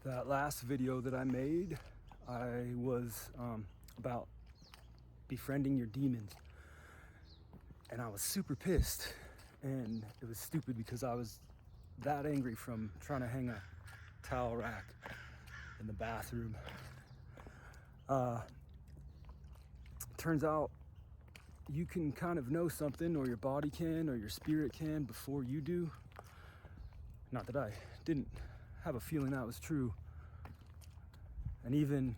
That last video that I made, I was about befriending your demons. And I was super pissed. And it was stupid because I was that angry from trying to hang a towel rack in the bathroom. Turns out you can kind of know something, or your body can, or your spirit can, before you do. Not that I didn't have a feeling that was true. And even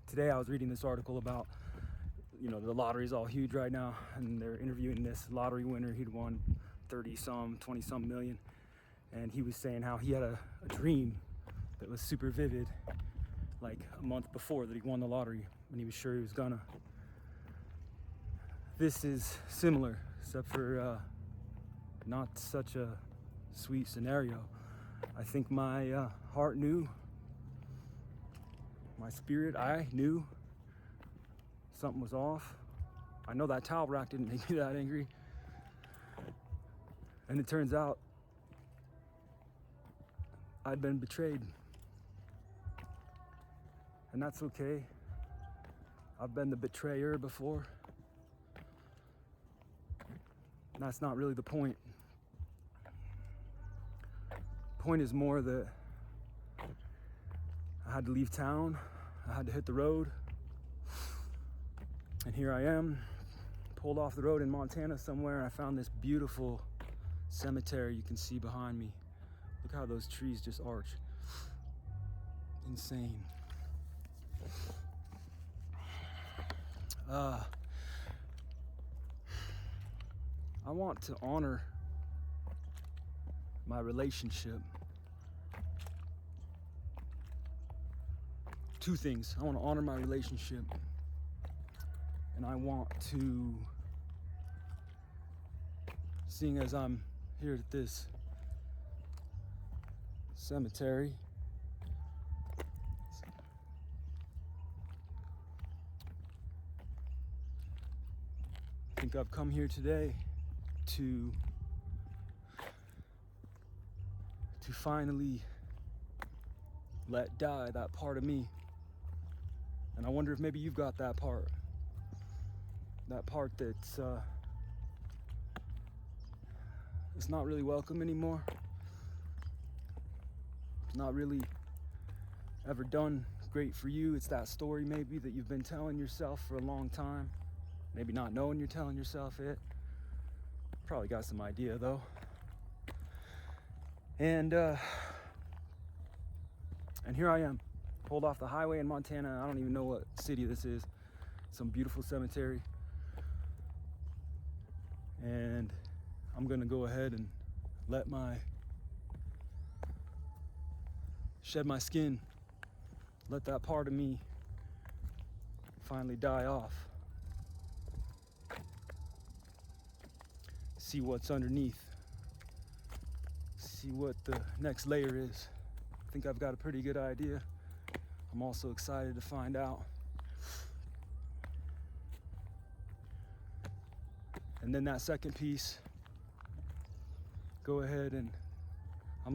today I was reading this article about, the lottery's all huge right now, and they're interviewing this lottery winner. He'd won 20 some million. And he was saying how he had a dream that was super vivid, like a month before that he won the lottery, and he was sure he was gonna. This is similar, except for not such a sweet scenario. I think my heart knew, my spirit, I knew something was off. I know that towel rack didn't make me that angry. And it turns out I'd been betrayed. And that's okay. I've been the betrayer before. That's not really the point. Point is more that I had to leave town. I had to hit the road. And here I am, pulled off the road in Montana somewhere, and I found this beautiful cemetery you can see behind me. Look how those trees just arch. Insane. I want to honor my relationship. Two things. I want to honor my relationship, and I want to, seeing as I'm here at this cemetery, I think I've come here today to finally let die that part of me. And I wonder if maybe you've got that part that's it's not really welcome anymore. It's not really ever done great for you. It's that story maybe that you've been telling yourself for a long time, maybe not knowing you're telling yourself it. Probably got some idea though. And here I am, pulled off the highway in Montana. I don't even know what city this is. Some beautiful cemetery. And I'm gonna go ahead and shed my skin, let that part of me finally die off. See what's underneath. See what the next layer is. I think I've got a pretty good idea. I'm also excited to find out. And then that second piece, I'm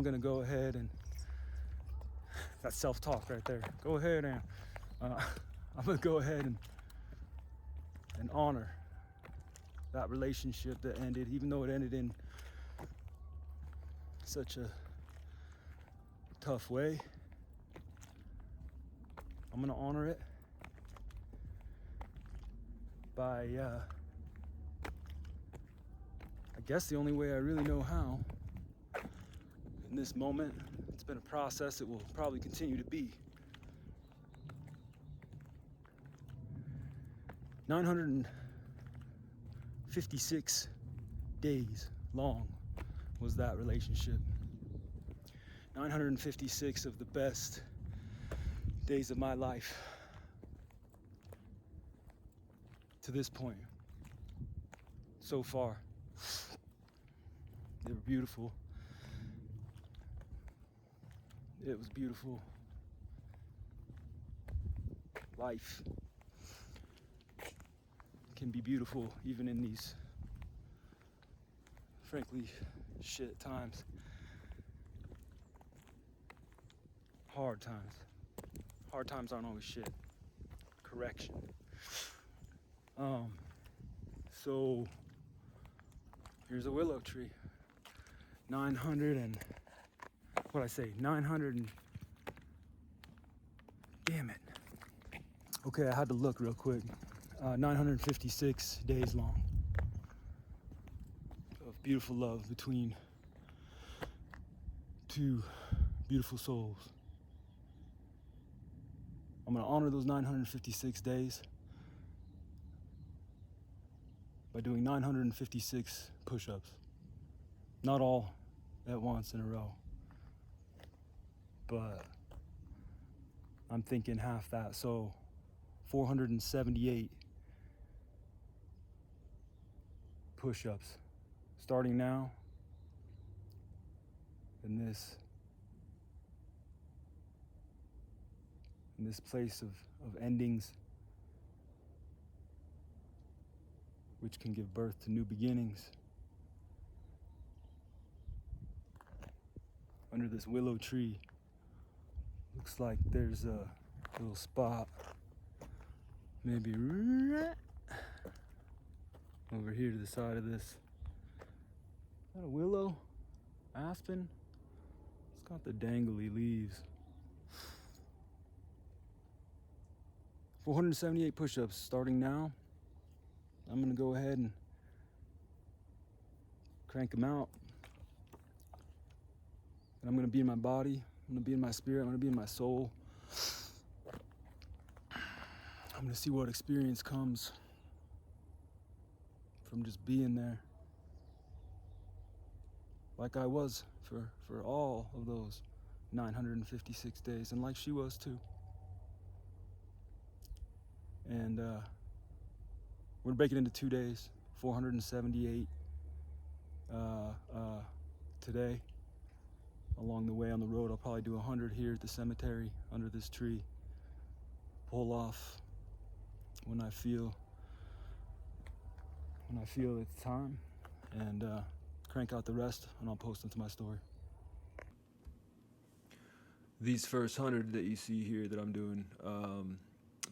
gonna go ahead and, that's self-talk right there. Go ahead and, I'm gonna go ahead and honor that relationship that ended, even though it ended in such a tough way. I'm gonna honor it by, I guess the only way I really know how in this moment. It's been a process. It will probably continue to be. 956 days long was that relationship. 956 of the best days of my life to this point. So far. They were beautiful. It was beautiful. Life can be beautiful even in these, frankly, shit times. hard times. Hard times aren't always shit. Correction. So here's a willow tree. 900 and, what I say, 900 and, damn it. Okay, I had to look real quick. 956 days long of beautiful love between two beautiful souls. I'm gonna honor those 956 days by doing 956 push-ups. Not all at once in a row, but I'm thinking half that, so 478 push-ups starting now in this place of endings, which can give birth to new beginnings. Under this willow tree, looks like there's a little spot, maybe right over here to the side of this. Is that a willow? Aspen? It's got the dangly leaves. 478 push-ups starting now. I'm gonna go ahead and crank them out. And I'm gonna be in my body, I'm gonna be in my spirit, I'm gonna be in my soul. I'm gonna see what experience comes from just being there. Like I was for all of those 956 days, and like she was too. And we're gonna break it into 2 days, 478 today. Along the way on the road, I'll probably do 100 here at the cemetery under this tree. Pull off when I feel it's time, and crank out the rest, and I'll post them to my story. These first 100 that you see here that I'm doing,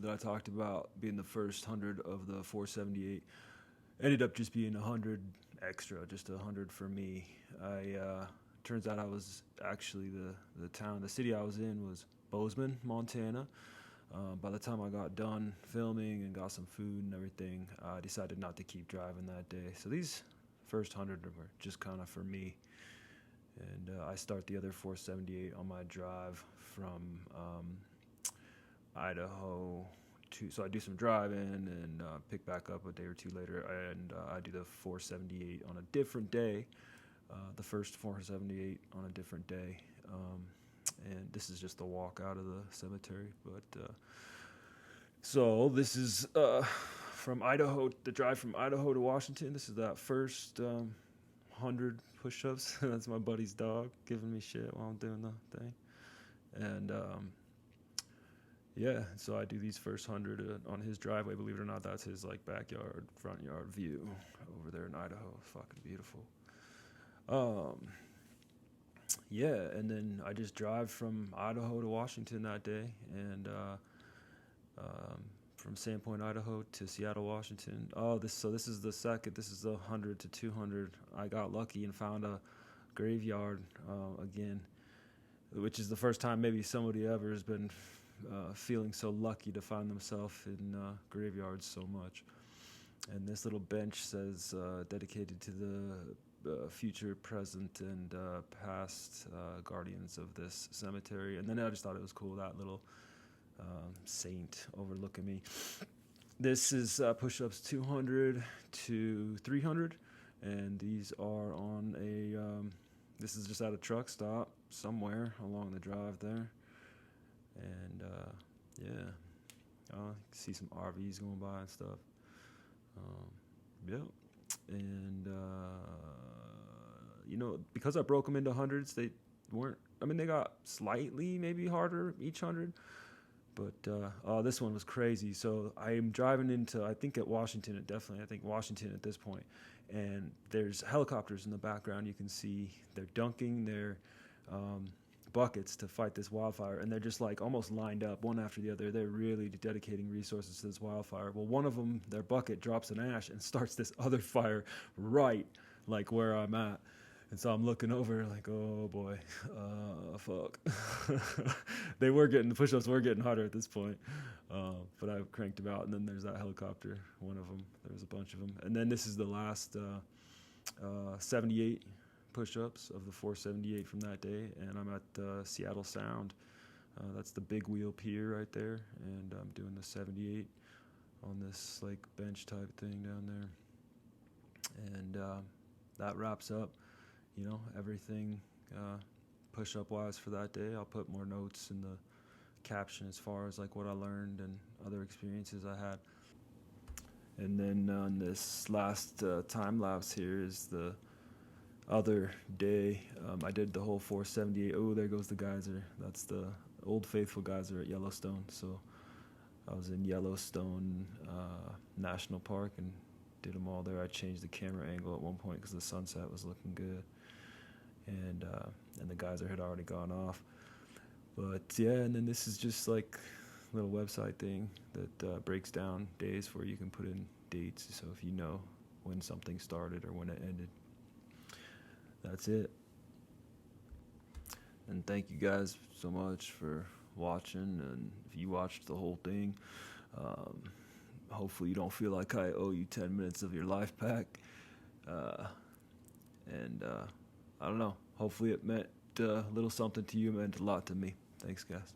that I talked about being the first 100 of the 478, ended up just being 100 extra, just 100 for me. Turns out I was actually the city I was in was Bozeman, Montana. By the time I got done filming and got some food and everything, I decided not to keep driving that day. So these first 100 were just kind of for me. And I start the other 478 on my drive from Idaho to, so I do some driving and pick back up a day or two later, and I do the 478 on a different day, the first 478 on a different day. And this is just a walk out of the cemetery. But so this is from Idaho, the drive from Idaho to Washington. This is that first 100 push-ups. That's my buddy's dog giving me shit while I'm doing the thing. And yeah, so I do these first 100 on his driveway. Believe it or not, that's his like backyard, front yard view over there in Idaho. It's fucking beautiful. Yeah, and then I just drive from Idaho to Washington that day, and from Sandpoint, Idaho to Seattle, Washington. This is the second. This is the 100 to 200. I got lucky and found a graveyard again, which is the first time maybe somebody ever has been feeling so lucky to find themselves in graveyards so much. And this little bench says dedicated to the future, present, and past guardians of this cemetery. And then I just thought it was cool, that little saint overlooking me. This is push-ups 200 to 300, and these are on a this is just at a truck stop somewhere along the drive there. And yeah, see some RVs going by and stuff. Yep. And because I broke them into hundreds, they weren't, they got slightly maybe harder each 100. But this one was crazy. So I'm driving into, I think Washington at this point. And there's helicopters in the background. You can see they're dunking, they're buckets to fight this wildfire, and they're just like almost lined up one after the other. They're really dedicating resources to this wildfire. Well, one of them, their bucket drops an ash and starts this other fire right like where I'm at. And so I'm looking over like, oh boy, fuck. The push-ups were getting harder at this point, but I cranked them out. And then there's that helicopter, one of them. There was a bunch of them. And then this is the last 78 push-ups of the 478 from that day, and I'm at Seattle Sound. That's the Big Wheel Pier right there, and I'm doing the 78 on this like bench type thing down there. And that wraps up, you know, everything push-up wise for that day. I'll put more notes in the caption as far as like what I learned and other experiences I had. And then on this last time lapse here is the other day. I did the whole 478. Oh, there goes the geyser. That's the Old Faithful geyser at Yellowstone. So I was in Yellowstone National Park and did them all there. I changed the camera angle at one point because the sunset was looking good, and the geyser had already gone off. But yeah, and then this is just like a little website thing that breaks down days where you can put in dates, so if you know when something started or when it ended. That's it. And thank you guys so much for watching, and if you watched the whole thing, hopefully you don't feel like I owe you 10 minutes of your life back. And I don't know, hopefully it meant a little something to you. It meant a lot to me. Thanks, guys.